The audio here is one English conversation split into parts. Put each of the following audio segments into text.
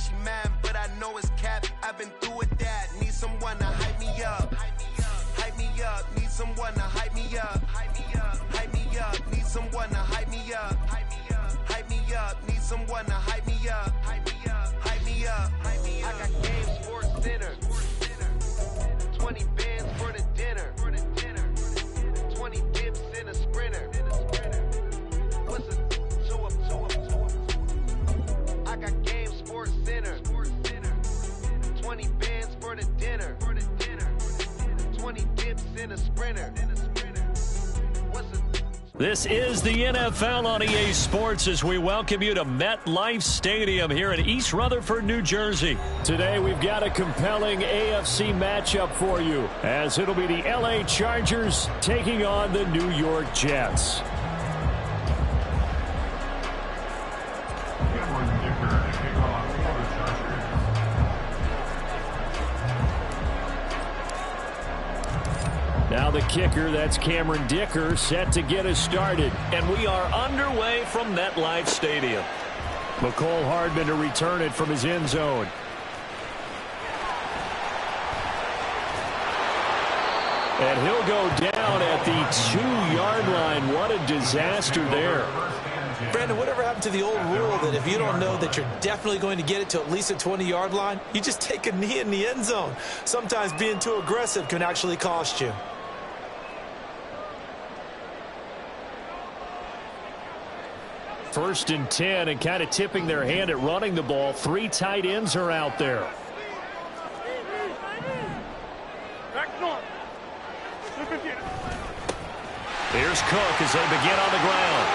she mad, but I know it's cap. I've been through with that. Need someone to hype me up. Hype me up. Need someone to hype me up. Hype me up. Need someone to hype me up. Hype me up. Need someone to hype me up. Hype me up. I got Game Sports Dinner. 20 bands for the dinner. 20 dips in a sprinter. What's a I got Game Sports Center. 20 bands for the dinner. 20 dips in a sprinter. This is the NFL on EA Sports as we welcome you to MetLife Stadium here in East Rutherford, New Jersey. Today we've got a compelling AFC matchup for you as it'll be the LA Chargers taking on the New York Jets. Now the kicker, that's Cameron Dicker, set to get us started. And we are underway from MetLife Stadium. Mecole Hardman to return it from his end zone. And he'll go down at the 2-yard line. What a disaster there. Brandon, whatever happened to the old rule that if you don't know that you're definitely going to get it to at least a 20-yard line, you just take a knee in the end zone. Sometimes being too aggressive can actually cost you. First and 10, and kind of tipping their hand at running the ball. 3 tight ends are out there. Here's Cook as they begin on the ground.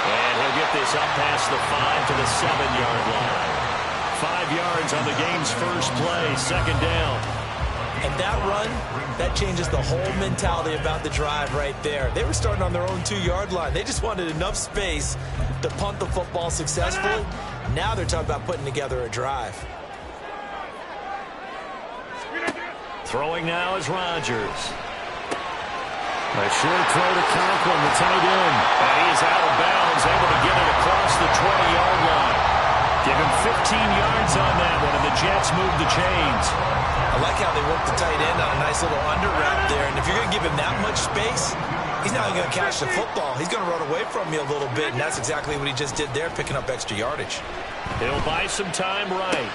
And he'll get this up past the 5 to the 7-yard line. 5 yards on the game's first play, second down. And that run, that changes the whole mentality about the drive right there. They were starting on their own 2-yard line. They just wanted enough space to punt the football successfully. Now they're talking about putting together a drive. Throwing now is Rodgers. A short throw to Conklin, the tight end. And he is out of bounds, able to get it across the 20-yard line. Give him 15 yards on that one, and the Jets move the chains. I like how they work the tight end on a nice little under wrap there. And if you're going to give him that much space, he's not going to catch the football. He's going to run away from you a little bit, and that's exactly what he just did there, picking up extra yardage. He'll buy some time right.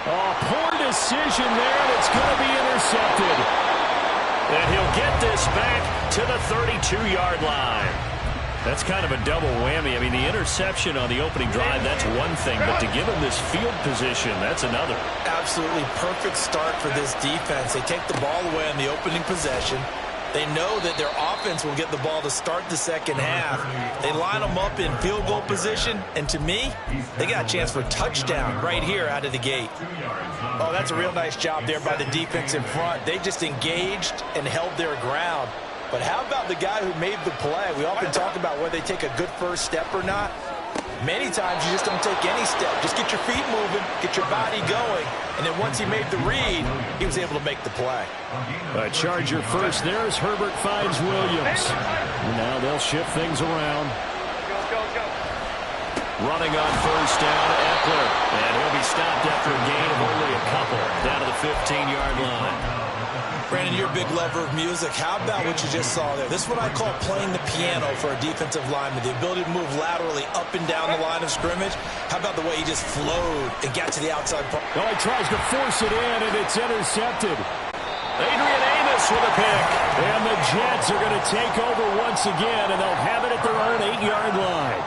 Oh, poor decision there, and it's going to be intercepted. And he'll get this back to the 32-yard line. That's kind of a double whammy. I mean, the interception on the opening drive, that's one thing. But to give him this field position, that's another. Absolutely perfect start for this defense. They take the ball away on the opening possession. They know that their offense will get the ball to start the second half. They line them up in field goal position. And to me, they got a chance for a touchdown right here out of the gate. Oh, that's a real nice job there by the defense in front. They just engaged and held their ground. But how about the guy who made the play? We often talk about whether they take a good first step or not. Many times you just don't take any step. Just get your feet moving, get your body going, and then once he made the read, he was able to make the play. Charger first. There's Herbert finds Williams. Now they'll shift things around. Running on first down, Eckler. And he'll be stopped after a gain of only a couple. Down to the 15-yard line. Brandon, you're a big lover of music. How about what you just saw there? This is what I call playing the piano for a defensive lineman. The ability to move laterally up and down the line of scrimmage. How about the way he just flowed and got to the outside part? Oh, he tries to force it in, and it's intercepted. Adrian Amos with a pick. And the Jets are going to take over once again, and they'll have it at their own 8-yard line.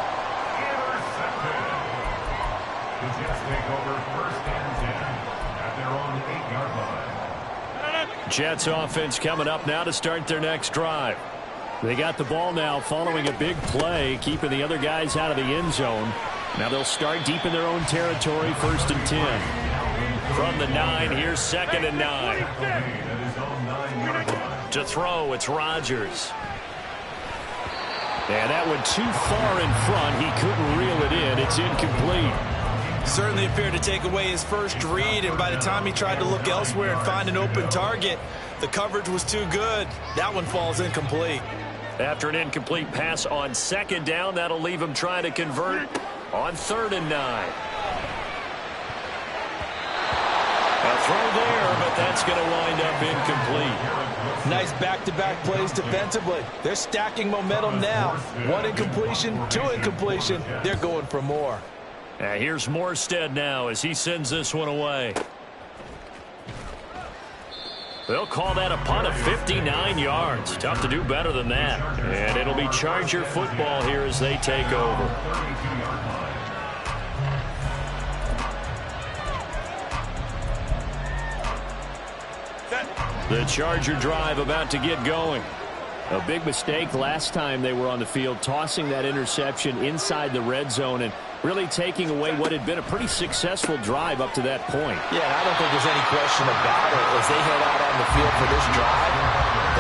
The Jets take over first and 10 at their own 8-yard line. Jets offense coming up now to start their next drive. They got the ball now following a big play, keeping the other guys out of the end zone. Now they'll start deep in their own territory, first and 10. From the 9, here's second and 9. To throw, it's Rodgers. And that went too far in front. He couldn't reel it in. It's incomplete. Certainly appeared to take away his first read, and by the time he tried to look elsewhere and find an open target, the coverage was too good. That one falls incomplete. After an incomplete pass on second down, that'll leave him trying to convert on third and 9. throw there, but that's going to wind up incomplete. Nice back-to-back plays defensively. They're stacking momentum now. 1 incompletion, 2 incompletion. They're going for more. Here's Morstead now as he sends this one away. They'll call that a punt of 59 yards. Tough to do better than that. And it'll be Charger football here as they take over. The Charger drive about to get going. A big mistake last time they were on the field, tossing that interception inside the red zone and really taking away what had been a pretty successful drive up to that point. Yeah, I don't think there's any question about it. As they head out on the field for this drive,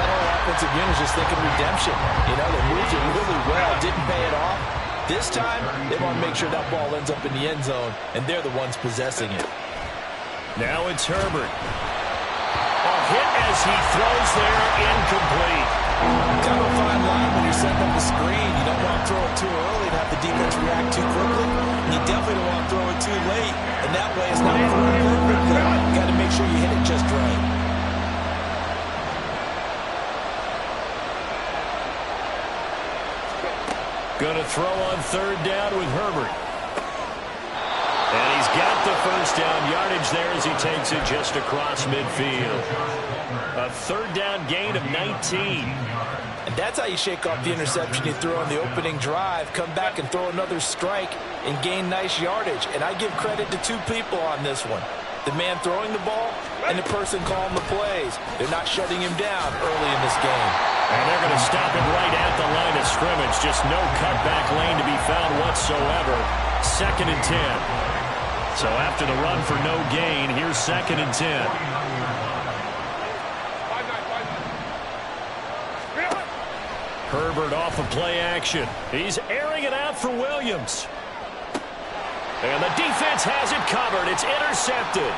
that whole offensive unit is just thinking redemption. You know, they moved it really well, didn't pay it off. This time, they want to make sure that ball ends up in the end zone, and they're the ones possessing it. Now it's Herbert. A hit as he throws there, incomplete. Kind of a fine line when you're setting up the screen. You don't want to throw it too early and have the defense react too quickly. And you definitely don't want to throw it too late. And that way it's not thrown perfectly. You got to make sure you hit it just right. Going to throw on 3rd down with Herbert. And he's got the first down yardage there as he takes it just across midfield. A 3rd down gain of 19. And that's how you shake off the interception you threw on the opening drive, come back and throw another strike and gain nice yardage. And I give credit to 2 people on this one. The man throwing the ball and the person calling the plays. They're not shutting him down early in this game. And they're going to stop it right at the line of scrimmage. Just no cutback lane to be found whatsoever. 2nd and 10. So after the run for no gain, here's 2nd and 10. Herbert off of play action. He's airing it out for Williams. And the defense has it covered. It's intercepted.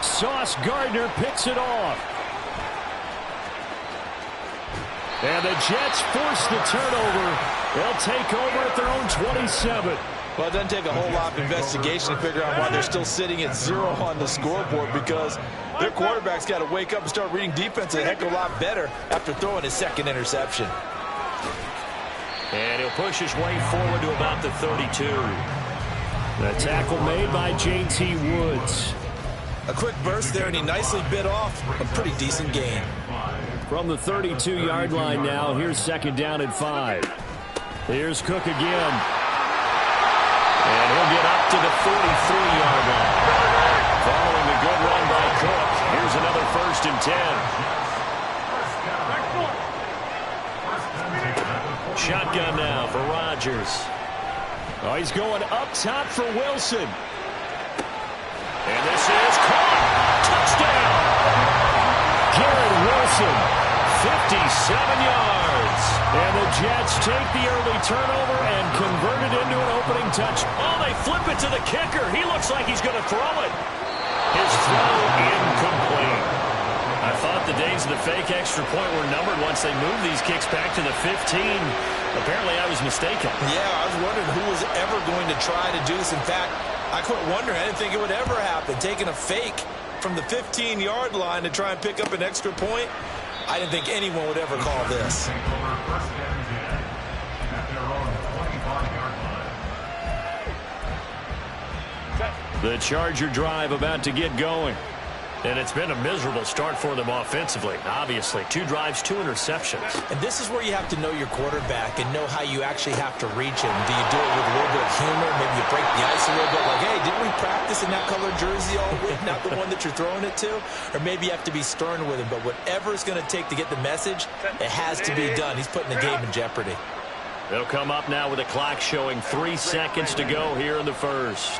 Sauce Gardner picks it off. And the Jets force the turnover. They'll take over at their own 27. Well, it doesn't take a whole lot of investigation to figure out why they're still sitting at 0 on the scoreboard, because their quarterback's got to wake up and start reading defense a heck of a lot better after throwing his 2nd interception. And he'll push his way forward to about the 32. The tackle made by J.T. Woods. A quick burst there, and he nicely bit off a pretty decent gain. From the 32-yard line now, here's 2nd down and 5. Here's Cook again. And he'll get up to the 43-yard line. Following the good run by Cook, here's another 1st and 10. Shotgun now for Rodgers. Oh, he's going up top for Wilson. And this is caught. Touchdown. Garrett Wilson, 57 yards. And the Jets take the early turnover and convert it into an opening touch. Oh, they flip it to the kicker. He looks like he's going to throw it. His throw incomplete. I thought the days of the fake extra point were numbered once they moved these kicks back to the 15. Apparently, I was mistaken. Yeah, I was wondering who was ever going to try to do this. In fact, I quit wondering. I didn't think it would ever happen. Taking a fake from the 15-yard line to try and pick up an extra point, I didn't think anyone would ever call this. The Charger drive about to get going. And it's been a miserable start for them offensively. Obviously, 2 drives, 2 interceptions. And this is where you have to know your quarterback and know how you actually have to reach him. Do you do it with a little bit of humor? Maybe you break the ice a little bit. Like, hey, didn't we practice in that colored jersey all week? Not the one that you're throwing it to? Or maybe you have to be stern with him. But whatever it's going to take to get the message, it has to be done. He's putting the game in jeopardy. They'll come up now with a clock showing 3 seconds to go here in the first.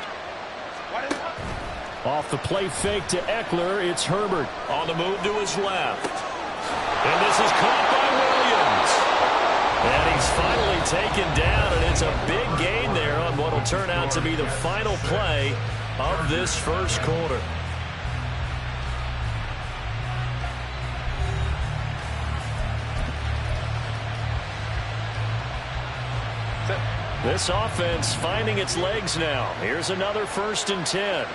Off the play fake to Eckler, it's Herbert on the move to his left. And this is caught by Williams. And he's finally taken down, and it's a big gain there on what will turn out to be the final play of this first quarter. This offense finding its legs now. Here's another 1st and 10.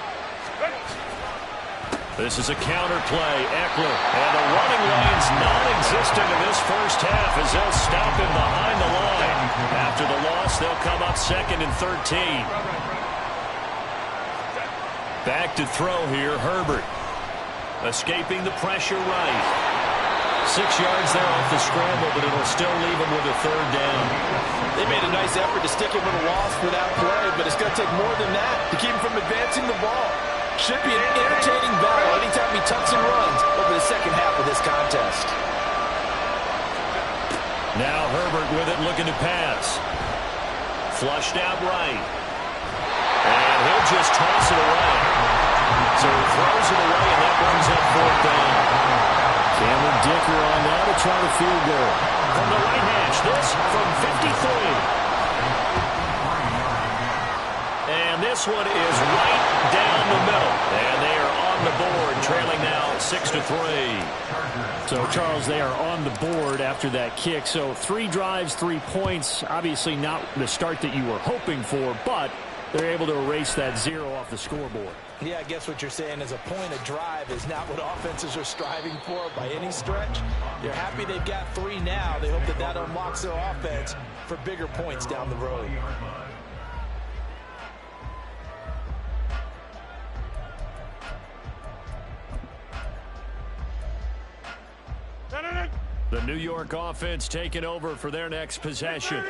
This is a counter play. Eckler. And the running lane's non-existent in this first half as they'll stop him behind the line. After the loss, they'll come up 2nd and 13. Back to throw here, Herbert. Escaping the pressure right. 6 yards there off the scramble, but it'll still leave him with a 3rd down. They made a nice effort to stick him with a loss for that play, but it's going to take more than that to keep him from advancing the ball. Should be an entertaining battle anytime he tucks and runs over the second half of this contest. Now Herbert with it, looking to pass. Flushed out right. And he'll just toss it away. So he throws it away, and that brings up 4th down. Cameron Dicker on now to try to field goal. From the right hash, this from 53. And this one is right down the middle. And they are on the board, trailing now 6-3. So, Charles, they are on the board after that kick. So 3 drives, 3 points. Obviously not the start that you were hoping for, but they're able to erase that 0 off the scoreboard. Yeah, I guess what you're saying is a point of drive is not what offenses are striving for by any stretch. They're happy they've got 3 now. They hope that that unlocks their offense for bigger points down the road. The New York offense taking over for their next possession.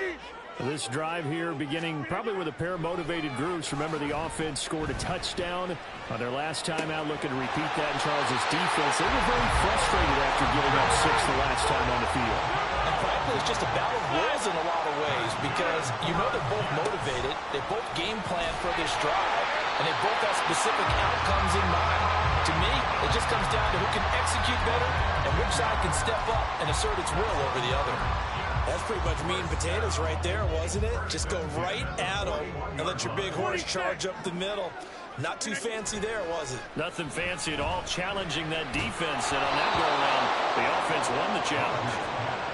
This drive here beginning probably with a pair of motivated groups. Remember, the offense scored a touchdown on their last time out. Looking to repeat that in Charles' defense. They were very frustrated after giving up 6 the last time on the field. And frankly, it's just a battle of wills in a lot of ways because you know they're both motivated. They both game plan for this drive, and they both have specific outcomes in mind. To me, it just comes down to who can execute better and which side can step up and assert its will over the other. That's pretty much meat and potatoes right there, wasn't it? Just go right at them and let your big horse charge up the middle. Not too fancy there, was it? Nothing fancy at all, challenging that defense, and on that go-around, the offense won the challenge.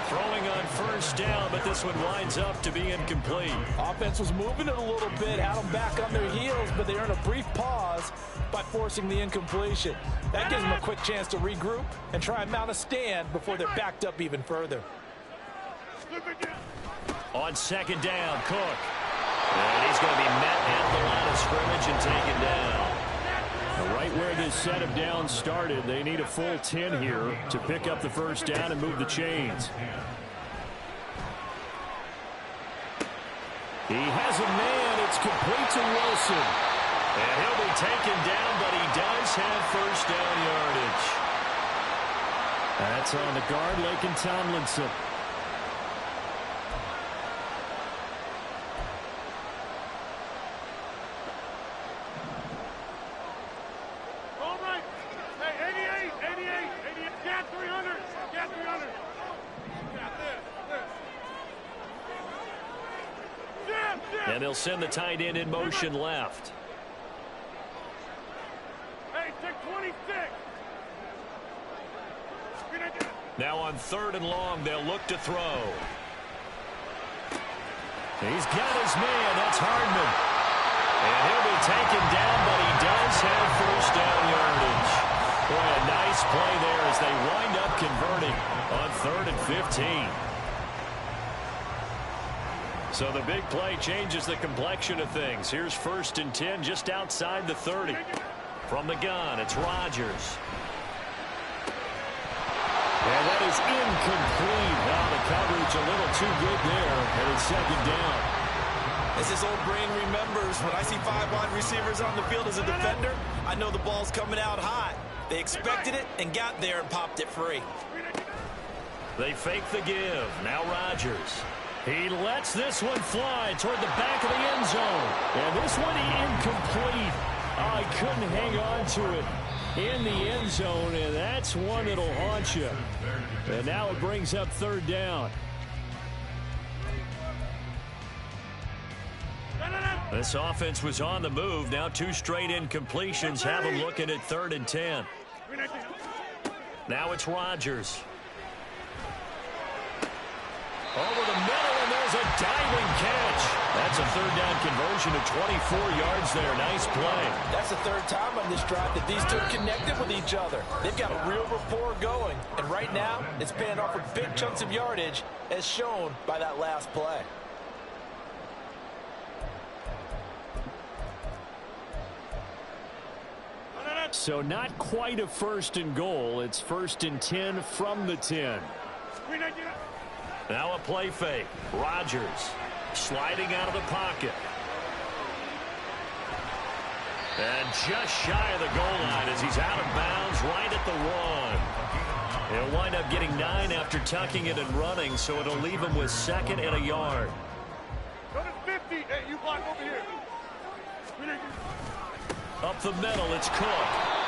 Throwing on 1st down, but this one winds up to be incomplete. Offense was moving it a little bit, had them back on their heels, but they earned a brief pause by forcing the incompletion. That gives them a quick chance to regroup and try and mount a stand before they're backed up even further. On 2nd down, Cook. And he's going to be met at the line of scrimmage and taken down. Right where this set of downs started, they need a full 10 here to pick up the 1st down and move the chains. He has a man. It's complete to Wilson. And he'll be taken down, but he does have 1st down yardage. That's on the guard, Laken Tomlinson. And they'll send the tight end in motion left. Hey, take 26. Now on 3rd and long, they'll look to throw. He's got his man. That's Hardman. And he'll be taken down, but he does have 1st down yardage. Boy, a nice play there as they wind up converting on 3rd and 15. So the big play changes the complexion of things. Here's 1st and 10 just outside the 30. From the gun, it's Rodgers. And that is incomplete. Now the coverage a little too good there, and it's 2nd down. As this old brain remembers, when I see 5 wide receivers on the field as a defender, I know the ball's coming out hot. They expected it and got there and popped it free. They fake the give. Now Rodgers. He lets this one fly toward the back of the end zone. And this one incomplete. Oh, he couldn't hang on to it in the end zone, and that's one that'll haunt you. And now it brings up 3rd down. This offense was on the move. Now 2 straight incompletions have them looking at 3rd and 10. Now it's Rodgers. Over the middle, and there's a diving catch. That's a third down conversion of 24 yards there. Nice play. That's the third time on this drive that these two connected with each other. They've got a real rapport going. And right now, it's paying off with big chunks of yardage, as shown by that last play. So not quite a first and goal. It's 1st and 10 from the 10. Now a play fake. Rodgers sliding out of the pocket. And just shy of the goal line as he's out of bounds right at the 1. He'll wind up getting 9 after tucking it and running, so it'll leave him with 2nd and a yard. Go to 50. Hey, you block over here. Up the middle, it's Cook.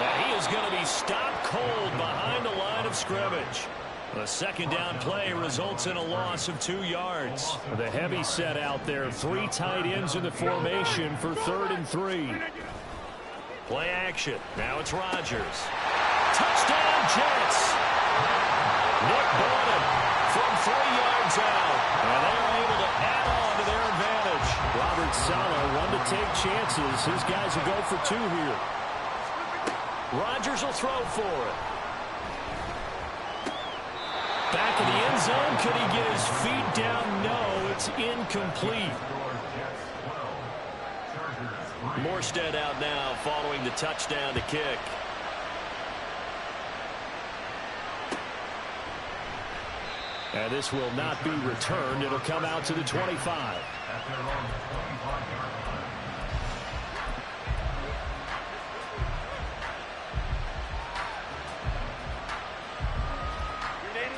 And he is going to be stopped cold behind the line of scrimmage. The 2nd down play results in a loss of 2 yards. The heavy set out there. 3 tight ends in the formation for 3rd and 3. Play action. Now it's Rodgers. Touchdown, Jets. Nick Boynton from 3 yards out. And they're able to add on to their advantage. Robert Saleh, one to take chances. His guys will go for 2 here. Rodgers will throw for it. Back in the end zone. Could he get his feet down? No, it's incomplete. Morstead out now following the touchdown to kick. And this will not be returned. It'll come out to the 25.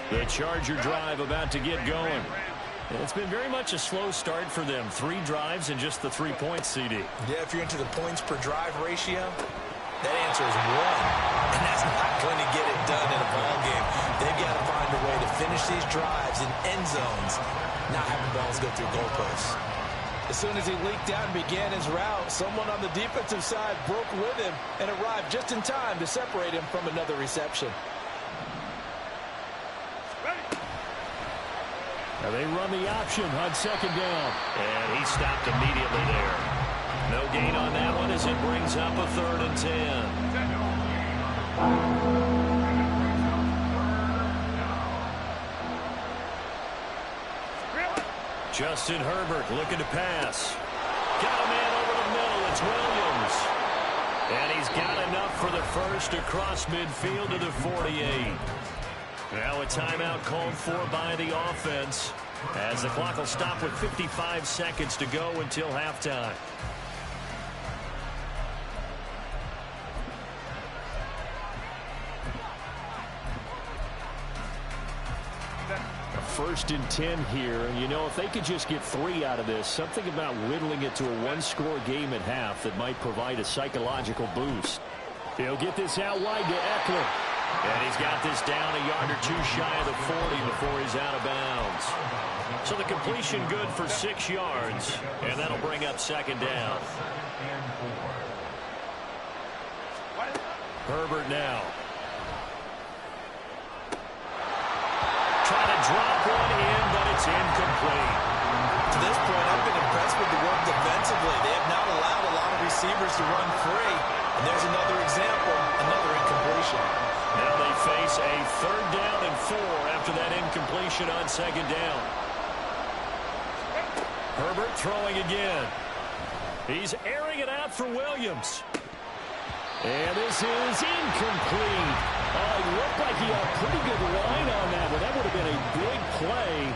The Charger drive about to get going. It's been very much a slow start for them. 3 drives and just the 3 points, CD. Yeah, if you're into the points per drive ratio, that answer is 1. And that's not going to get it done in a ball game. They've got to find a way to finish these drives in end zones, not having balls go through goalposts. As soon as he leaked out and began his route, someone on the defensive side broke with him and arrived just in time to separate him from another reception. Now they run the option on 2nd down. And he stopped immediately there. No gain on that one as it brings up a 3rd and 10. Justin Herbert looking to pass. Got a man over the middle. It's Williams. And he's got enough for the first across midfield to the 48. Now a timeout called for by the offense as the clock will stop with 55 seconds to go until halftime. A 1st and 10 here. And, you know, if they could just get 3 out of this, something about whittling it to a 1-score game at half that might provide a psychological boost. He'll get this out wide to Eckler. And he's got this down a yard or 2 shy of the 40 before he's out of bounds. So the completion good for 6 yards, and that'll bring up 2nd down. Herbert now. Try to drop one in, but it's incomplete. To this point, I've been impressed with the work defensively. They have not allowed a lot of receivers to run free. And there's another example, another incompletion. Now they face a 3rd down and 4 after that incompletion on 2nd down. Herbert throwing again. He's airing it out for Williams. And this is incomplete. It looked like he had a pretty good line on that one. That would have been a big play,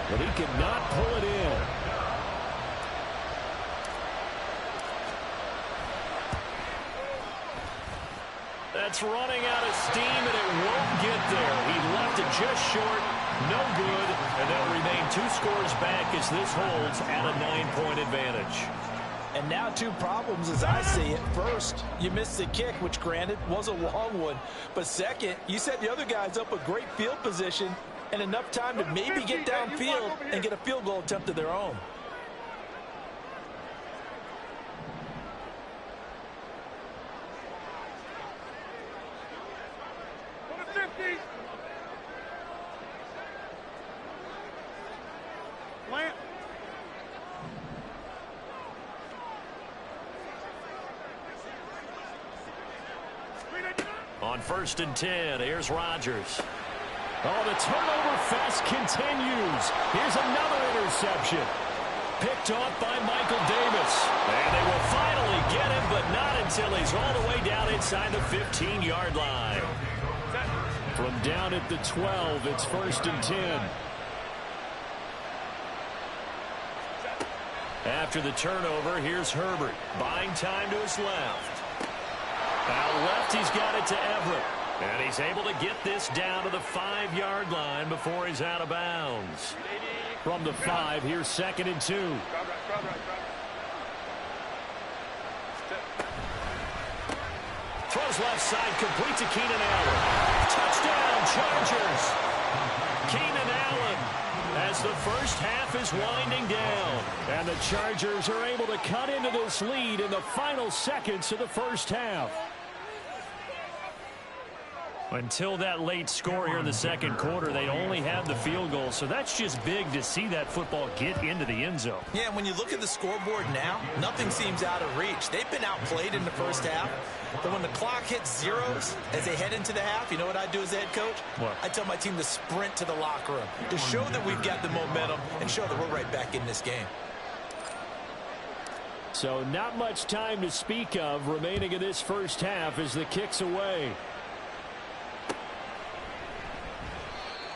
but he could not pull it in. That's running out of steam, and it won't get there. He left it just short, no good, and they'll remain 2 scores back as this holds at a 9-point advantage. And now 2 problems as I see it. First, you missed the kick, which granted was a long one. But second, you set the other guys up a great field position and enough time to maybe get downfield and get a field goal attempt of their own. On 1st and 10, here's Rodgers. Oh, the turnover fest continues. Here's another interception. Picked off by Michael Davis. And they will finally get him, but not until he's all the way down inside the 15-yard line. From down at the 12, it's 1st and 10. After the turnover, here's Herbert. Buying time to his left. Out left, he's got it to Everett. And he's able to get this down to the 5-yard line before he's out of bounds. From the 5, here's 2nd and 2. Throws left side, complete to Keenan Allen. Touchdown, Chargers. Keenan Allen, as the first half is winding down. And the Chargers are able to cut into this lead in the final seconds of the first half. Until that late score here in the second quarter, they only had the field goal. So that's just big to see that football get into the end zone. Yeah, when you look at the scoreboard now, nothing seems out of reach. They've been outplayed in the first half. But when the clock hits zeros as they head into the half, you know what I do as the head coach? What? I tell my team to sprint to the locker room to show that we've got the momentum and show that we're right back in this game. So not much time to speak of remaining in this first half as the kick's away.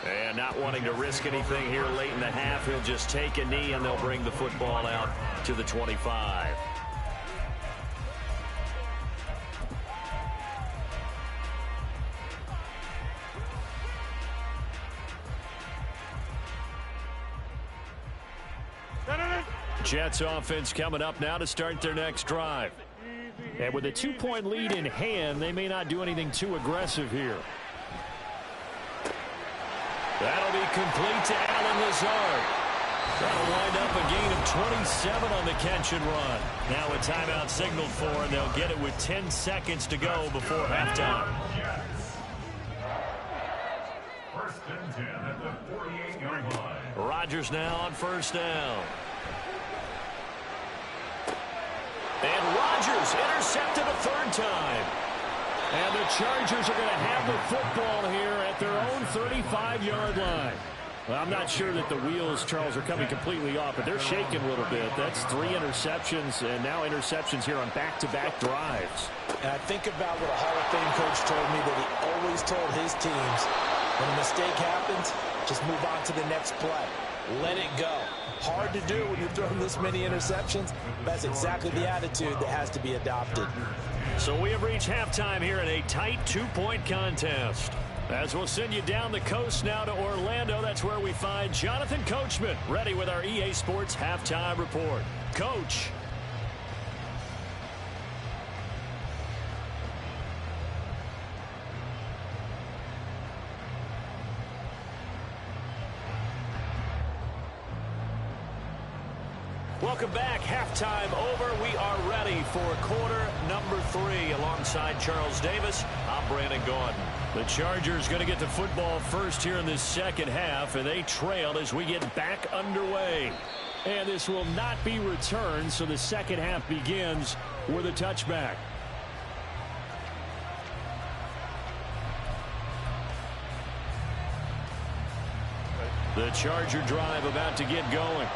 And not wanting to risk anything here late in the half, he'll just take a knee and they'll bring the football out to the 25. Jets offense coming up now to start their next drive. And with a 2-point lead in hand, they may not do anything too aggressive here. That'll be complete to Allen Lazard. That'll wind up a gain of 27 on the catch and run. Now a timeout signaled for, and they'll get it with 10 seconds to go before halftime. 1st and 10 at the 48-yard line. Rodgers now on 1st down. And Rodgers intercepted a 3rd time. And the Chargers are going to have the football here at their own 35-yard line. Well, I'm not sure that the wheels, Charles, are coming completely off, but they're shaking a little bit. That's 3 interceptions, and now interceptions here on back-to-back drives. And I think about what a Hall of Fame coach told me that he always told his teams, when a mistake happens, just move on to the next play. Let it go. Hard to do when you've thrown this many interceptions. That's exactly the attitude that has to be adopted. So we have reached halftime here in a tight 2-point contest. As we'll send you down the coast now to Orlando, that's where we find Jonathan Coachman ready with our EA Sports Halftime Report. Coach. Welcome back. Halftime over. We are ready for quarter number 3. Alongside Charles Davis, I'm Brandon Gaudin. The Chargers going to get the football first here in this second half, and they trailed as we get back underway. And this will not be returned, so the second half begins with a touchback. The Charger drive about to get going.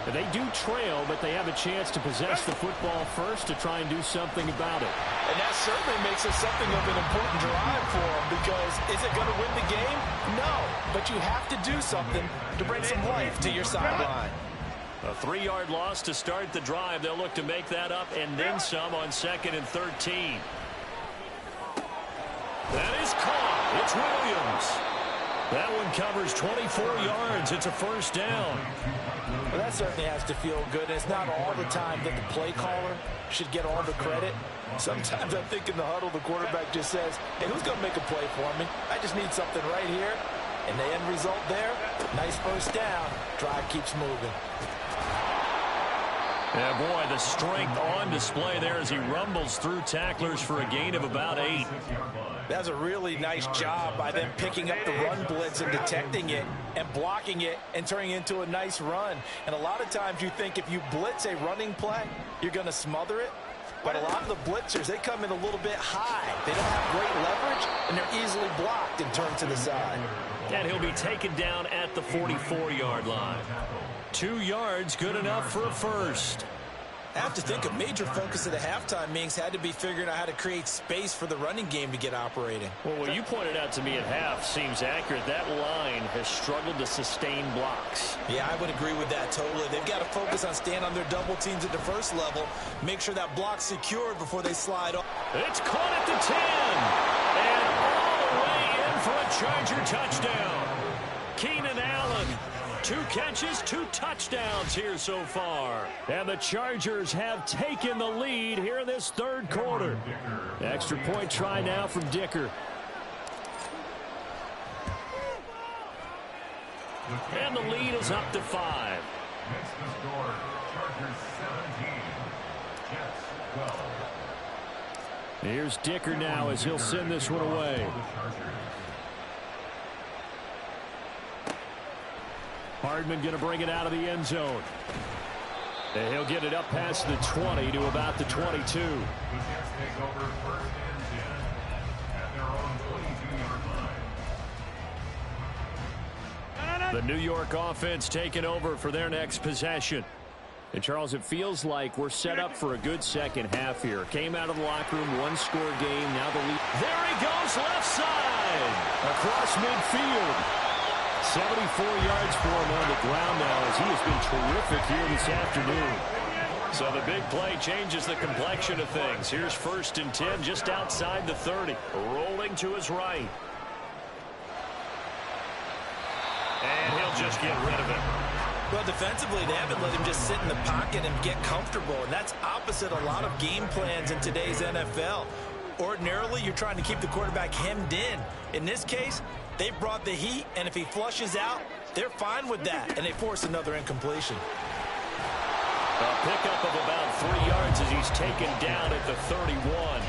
They do trail, but they have a chance to possess the football first to try and do something about it. And that certainly makes it something of an important drive for them, because is it going to win the game? No, but you have to do something to bring some life to your sideline. A 3-yard loss to start the drive. They'll look to make that up and then some on 2nd and 13. That is caught. It's Williams. That one covers 24 yards. It's a first down. Well, that certainly has to feel good. It's not all the time that the play caller should get all the credit. Sometimes I think in the huddle, the quarterback just says, hey, who's going to make a play for me? I just need something right here. And the end result there, nice first down. Drive keeps moving. Yeah, boy, the strength on display there as he rumbles through tacklers for a gain of about 8. That's a really nice job by them picking up the run blitz and detecting it and blocking it and turning it into a nice run. And a lot of times you think if you blitz a running play, you're going to smother it. But a lot of the blitzers, they come in a little bit high. They don't have great leverage, and they're easily blocked and turned to the side. And he'll be taken down at the 44-yard line. 2 yards, good enough for a first. I have to think a major focus of the halftime meetings had to be figuring out how to create space for the running game to get operating. Well, what you pointed out to me at half seems accurate. That line has struggled to sustain blocks. Yeah, I would agree with that totally. They've got to focus on staying on their double teams at the first level, make sure that block's secured before they slide off. It's caught at the 10. And all the way in for a Charger touchdown. Keenan Allen. 2 catches, 2 touchdowns here so far. And the Chargers have taken the lead here in this third quarter. Extra point try now from Dicker. And the lead is up to 5. Makes the score. Chargers 17. Jets 12. Here's Dicker now as he'll send this one away. Hardman going to bring it out of the end zone. And he'll get it up past the 20 to about the 22. The Jets take over first and 10 at their own 22-yard line. The New York offense taking over for their next possession. And, Charles, it feels like we're set up for a good second half here. Came out of the locker room, 1-score game, now the lead. There he goes, left side. Across midfield. 74 yards for him on the ground now as he has been terrific here this afternoon. So the big play changes the complexion of things. Here's 1st and 10 just outside the 30. Rolling to his right. And he'll just get rid of it. Well, defensively, they haven't let him just sit in the pocket and get comfortable, and that's opposite a lot of game plans in today's NFL. Ordinarily, you're trying to keep the quarterback hemmed in. In this case, they brought the heat, and if he flushes out, they're fine with that, and they force another incompletion. A pickup of about 3 yards as he's taken down at the 31.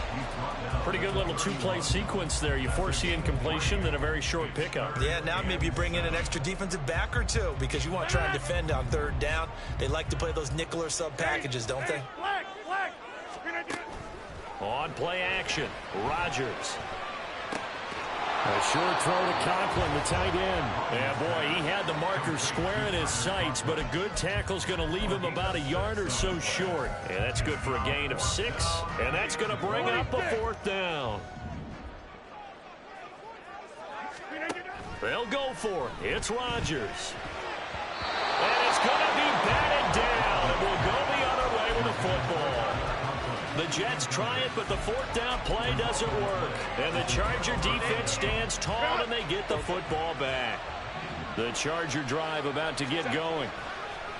Pretty good little 2-play sequence there. You force the incompletion, then a very short pickup. Yeah, now maybe you bring in an extra defensive back or two because you want to try and defend on 3rd down. They like to play those nickel or sub packages, don't they? Flag. On play action, Rodgers. A short throw to Conklin, the tight end. Yeah, boy, he had the marker square in his sights, but a good tackle's going to leave him about a yard or so short. And that's good for a gain of 6, and that's going to bring up a 4th down. They'll go for it. It's Rodgers. And it's going to be batted down, and we'll go the other way with the football. The Jets try it, but the 4th down play doesn't work. And the Charger defense stands tall, and they get the football back. The Charger drive about to get going.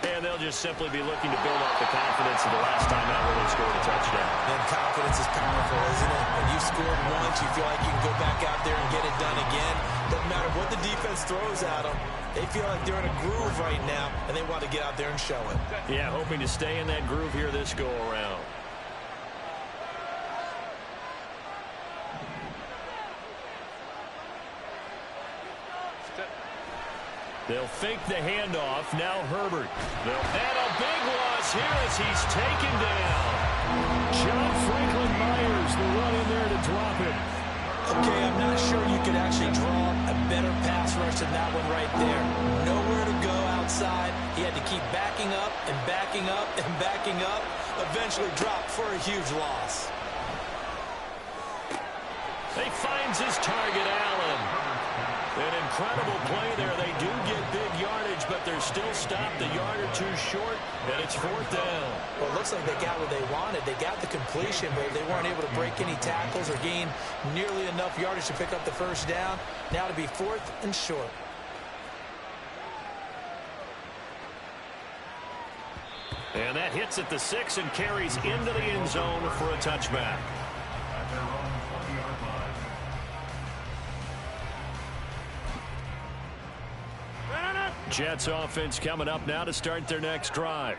And they'll just simply be looking to build up the confidence of the last time out where they scored a touchdown. And confidence is powerful, isn't it? When you scored once, you feel like you can go back out there and get it done again. Doesn't matter what the defense throws at them. They feel like they're in a groove right now, and they want to get out there and show it. Yeah, hoping to stay in that groove here this go-around. They'll fake the handoff. Now Herbert. And a big loss here as he's taken down. John Franklin Myers, the run in there to drop it. Okay, I'm not sure you could actually draw a better pass rush than that one right there. Nowhere to go outside. He had to keep backing up and backing up and backing up. Eventually dropped for a huge loss. He finds his target, Allen. An incredible play there. They do get big yardage, but they're still stopped a yard or 2 short, and it's 4th down. Well, it looks like they got what they wanted. They got the completion, but they weren't able to break any tackles or gain nearly enough yardage to pick up the 1st down. Now to be 4th and short. And that hits at the 6 and carries into the end zone for a touchback. At their own 20-yard line. Jets offense coming up now to start their next drive.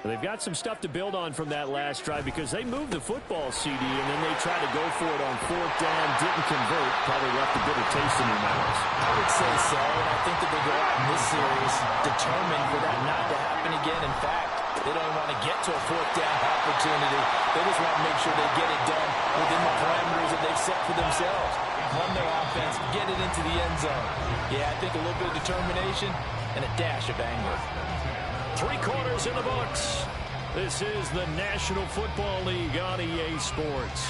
They've got some stuff to build on from that last drive because they moved the football, CD, and then they tried to go for it on 4th down, didn't convert, probably left a bitter taste in their mouths. I would say so, and I think that they go out in this series determined for that not to happen again. In fact, They don't want to get to a fourth down opportunity. They just want to make sure they get it done within the parameters that they've set for themselves. Run their offense, get it into the end zone. Yeah, I think a little bit of determination and a dash of anger. 3 quarters in the books. This is the National Football League on EA Sports.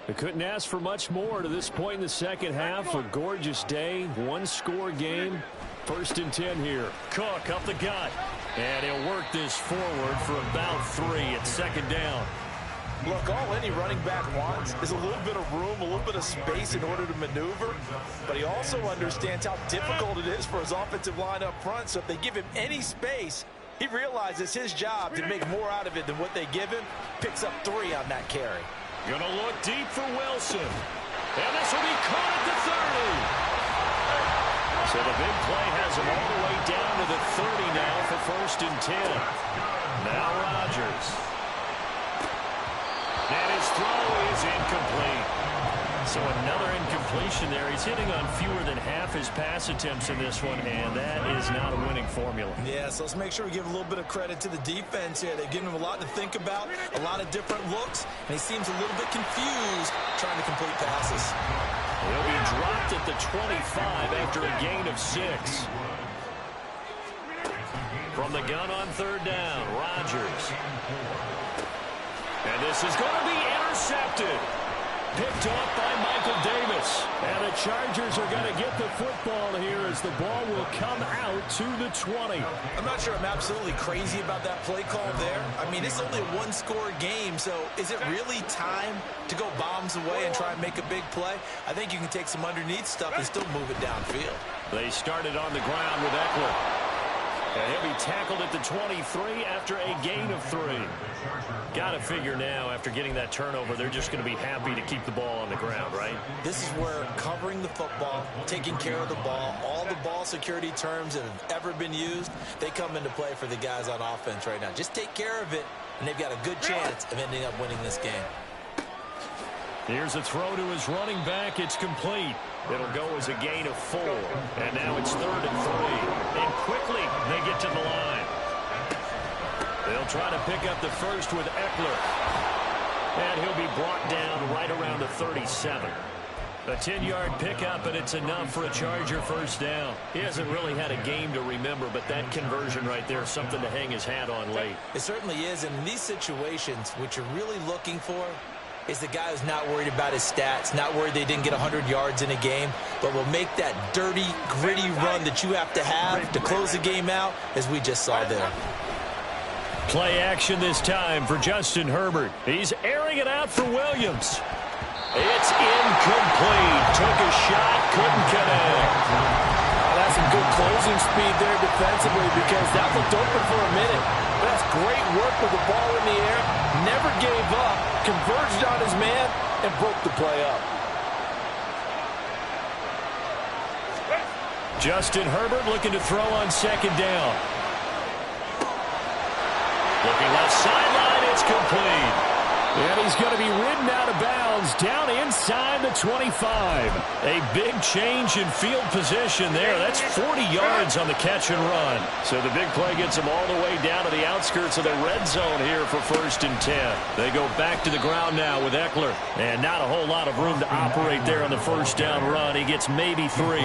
They couldn't ask for much more to this point in the second half. A gorgeous day, one-score game. 1st and 10 here. Cook up the gut. And he'll work this forward for about 3 at 2nd down. Look, all any running back wants is a little bit of room, a little bit of space in order to maneuver. But he also understands how difficult it is for his offensive line up front. So if they give him any space, he realizes his job to make more out of it than what they give him. Picks up 3 on that carry. Gonna look deep for Wilson. And this will be caught at the 30. So the big play has him all the way down to the 30 now for 1st and 10. Now Rodgers. And his throw is incomplete. So another incompletion there. He's hitting on fewer than half his pass attempts in this one, and that is not a winning formula. Yeah, so let's make sure we give a little bit of credit to the defense here. They've given him a lot to think about, a lot of different looks, and he seems a little bit confused trying to complete passes. He'll be dropped at the 25 after a gain of 6. From the gun on 3rd down, Rodgers. And this is going to be intercepted. Picked off by Michael Davis. And the Chargers are going to get the football here as the ball will come out to the 20. I'm not sure I'm absolutely crazy about that play call there. I mean, it's only a one-score game, so is it really time to go bombs away and try and make a big play? I think you can take some underneath stuff and still move it downfield. They started on the ground with Eckler. And he'll be tackled at the 23 after a gain of 3. Got to figure now, after getting that turnover, they're just going to be happy to keep the ball on the ground, right? This is where covering the football, taking care of the ball, all the ball security terms that have ever been used, they come into play for the guys on offense right now. Just take care of it, and they've got a good chance of ending up winning this game. Here's a throw to his running back. It's complete. It'll go as a gain of 4. And now it's 3rd and 3. And quickly they get to the line. They'll try to pick up the first with Eckler. And he'll be brought down right around the 37. A 10-yard pickup, and it's enough for a Charger 1st down. He hasn't really had a game to remember, but that conversion right there is something to hang his hat on late. It certainly is. And in these situations, what you're really looking for is the guy who's not worried about his stats, not worried they didn't get 100 yards in a game, but will make that dirty, gritty run that you have to close the game out, as we just saw there. Play action this time for Justin Herbert. He's airing it out for Williams. It's incomplete. Took a shot, couldn't connect. That's some good closing speed there defensively, because that looked open for a minute. But that's great work with the ball in the air. Never gave up, converged on his man, and broke the play up. Justin Herbert looking to throw on 2nd down. Looking left sideline, it's complete. And he's going to be ridden out of bounds down inside the 25. A big change in field position there. That's 40 yards on the catch and run. So the big play gets him all the way down to the outskirts of the red zone here for 1st and 10. They go back to the ground now with Eckler. And not a whole lot of room to operate there on the 1st down run. He gets maybe 3.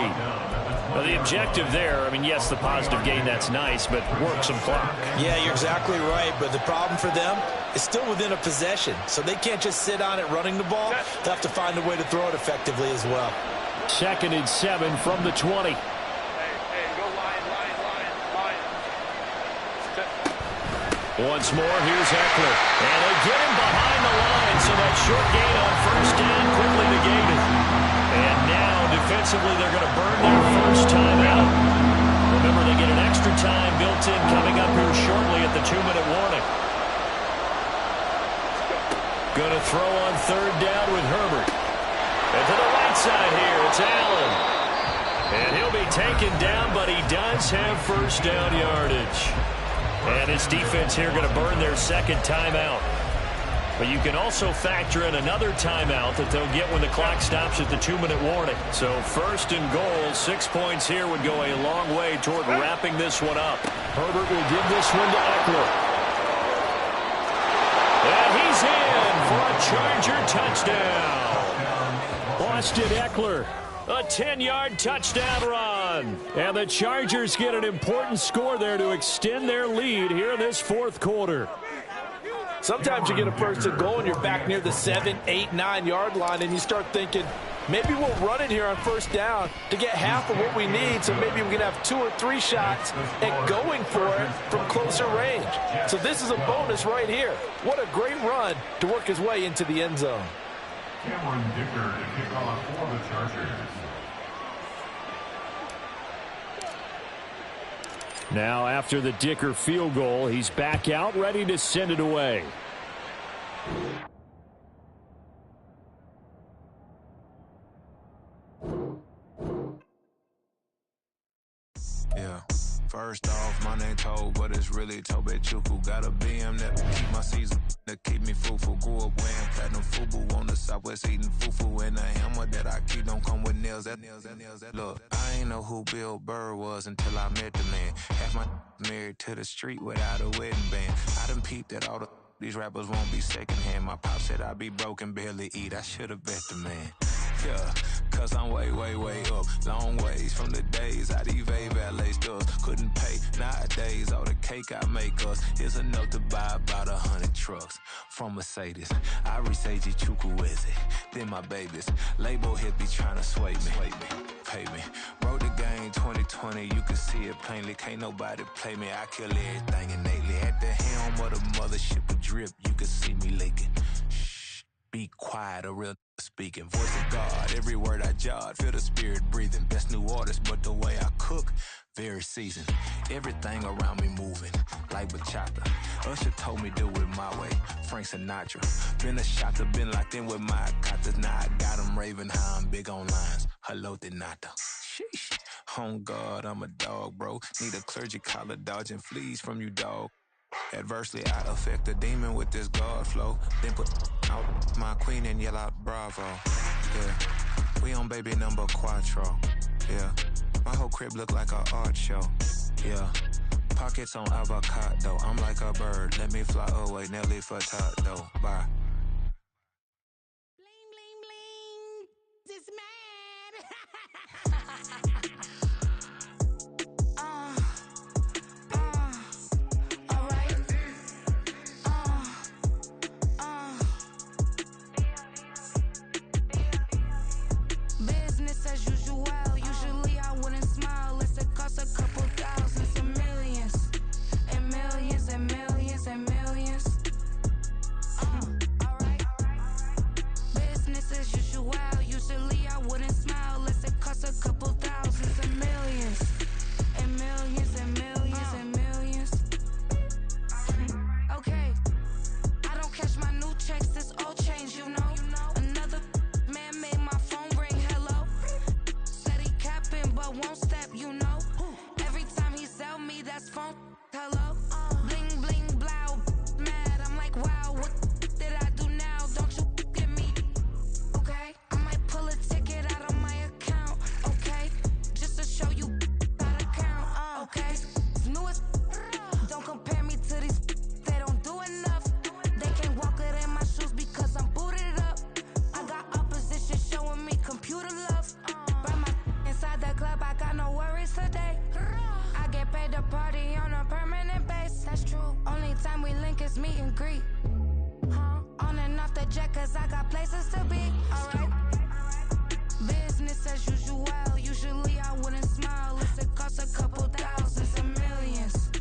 Well, the objective there, I mean, yes, the positive gain, that's nice, but work some clock. Yeah, you're exactly right, but the problem for them is still within a possession, so they can't just sit on it running the ball. They'll have to find a way to throw it effectively as well. 2nd and 7 from the 20. Hey, go line. Once more, here's Eckler. And they get him behind the line, so that short gain on 1st down quickly negated. And now, defensively, they're going to burn their first time out. Remember, they get an extra time built in coming up here shortly at the 2-minute warning. Going to throw on 3rd down with Herbert. And to the right side here, it's Allen. And he'll be taken down, but he does have first down yardage. And his defense here going to burn their second timeout. But you can also factor in another timeout that they'll get when the clock stops at the 2-minute warning. So first and goal, 6 points here would go a long way toward wrapping this one up. Herbert will give this one to Eckler. And he's in for a Charger touchdown. Austin Eckler, a 10-yard touchdown run. And the Chargers get an important score there to extend their lead here in this fourth quarter. Sometimes you get a first and goal and you're back near the 7, 8, 9-yard line and you start thinking, maybe we'll run it here on first down to get half of what we need, so maybe we can have 2 or 3 shots at going for it from closer range. So this is a bonus right here. What a great run to work his way into the end zone. Cameron Dicker to kick off for the Chargers. Now, after the Dicker field goal, he's back out, ready to send it away. Yeah. First off, my name Toad, but it's really Tobe Chuku. Got a BM that keep my season, that keep me fufu. Grew up wearing platinum fubu on the southwest, eating fufu. And a hammer that I keep don't come with nails. Look, I ain't know who Bill Burr was until I met the man. Half my married to the street without a wedding band. I done peeped that all these rappers won't be secondhand. My pop said I'd be broken, barely eat. I should've bet the man. Yeah, cause I'm way, way, way up. Long ways from the days I evade valet stores. Couldn't pay nowadays. All the cake I make us is enough to buy about 100 trucks from Mercedes. I resage Chukwueze, then my babies. Label hit be trying to sway me, pay me. Wrote the game 2020, you can see it plainly. Can't nobody play me, I kill everything innately. At the helm of the mothership with drip, you can see me leaking. Shh, be quiet, a real speaking. Voice of God, every word I jot. Feel the spirit breathing. Best new artist, but the way I cook, very seasoned. Everything around me moving, like bachata. Usher told me do it my way. Frank Sinatra. Been a shotter, been locked in with my katas. Now I got them raving how I'm big on lines. Hello, Denata. Sheesh. On God, I'm a dog, bro. Need a clergy collar, dodging fleas from you, dog. Adversely, I affect a demon with this God flow. Then put out my queen and yell out bravo. Yeah, we on baby number quattro. Yeah, my whole crib look like a art show. Yeah, pockets on avocado. I'm like a bird. Let me fly away. Nelly Furtado. Bye. Bling, bling, bling. This mad. Business as usual. Usually I wouldn't smile. Unless it costs a couple thousands and millions. And millions and millions and millions. Alright. Business as usual. Usually I wouldn't smile. Unless it costs a couple thousands and millions. And millions and millions and millions. Okay. I don't catch my new checks. This old change, you know. Another man made my phone ring. Hello. Said he capping but won't step, you know. Every time he sell me, that's phone. Hello. Bling bling blow. Mad. I'm like, wow, what did I do now? Don't you get me? Okay. I might pull a ticket out of my account. Okay. Just to show you how to count. Okay. Newest. Don't compare me to these. They don't do enough. They can't walk it in my shoes because I'm booted up. I got opposition showing me computer love. Brought my inside the club, I got no worries today. I get paid to party on a permanent base. That's true. Only time we link is meet and greet. On and off the jet, cause I got places to be. Alright. Business as usual. Usually I wouldn't smile. Unless it costs a couple thousands and millions.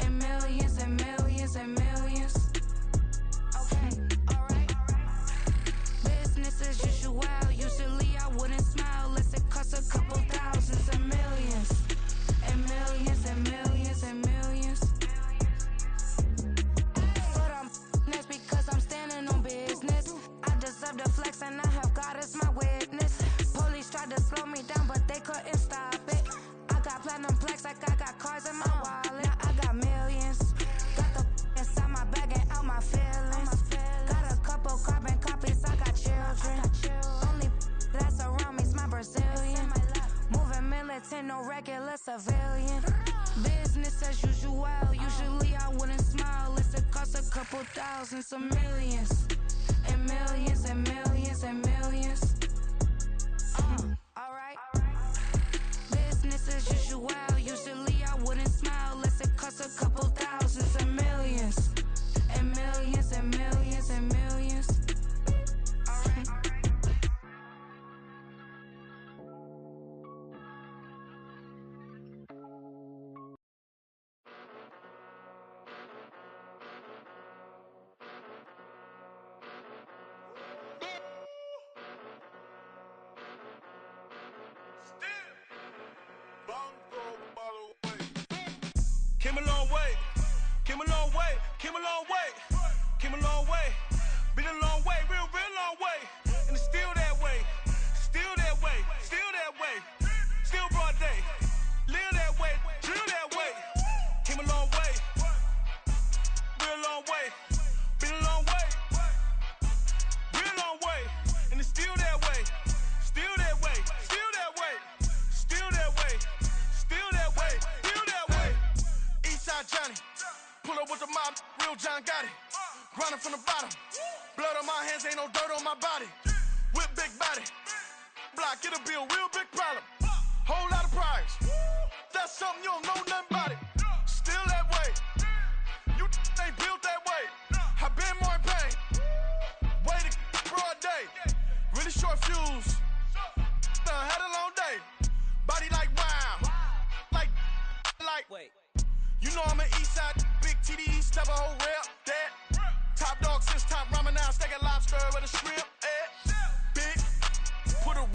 And millions and millions and millions. Okay, alright. Business as usual. Usually I wouldn't smile. Unless it costs a couple thousands and millions. And millions and millions and millions. But I'm next couple thousand, some millions. And millions and millions and millions. Alright. Business as usual. Usually I wouldn't smile unless it costs a couple thousands and millions. And millions and millions and millions. Alright. Came a long way, came a long way, came a long way, came a long way, been a long way, real long way, and it's still that way, still that way, still that way, still broad day, live that way, drill that way, came a long way, real long way, been a long way, real long way, and it's still that way, still that way, still that way, still that way, still that way, still that way. Eastside Johnny, pull up with the mob, real John Gotti. Grinding from the bottom, blood on my hands, ain't no dirt on my body. Whip big body, block, get a bill, real big problem. Whole lot of priors, that's something you don't know nothing about it. Still that way, you ain't built that way. I been more in pain, way to broad day. Really short fuse, had a long day. Body like wow, like. Wait. You know I'm an Eastside, big TDE, step a whole rep, that. Top dog since top ramen now, steak and lobster with a shrimp.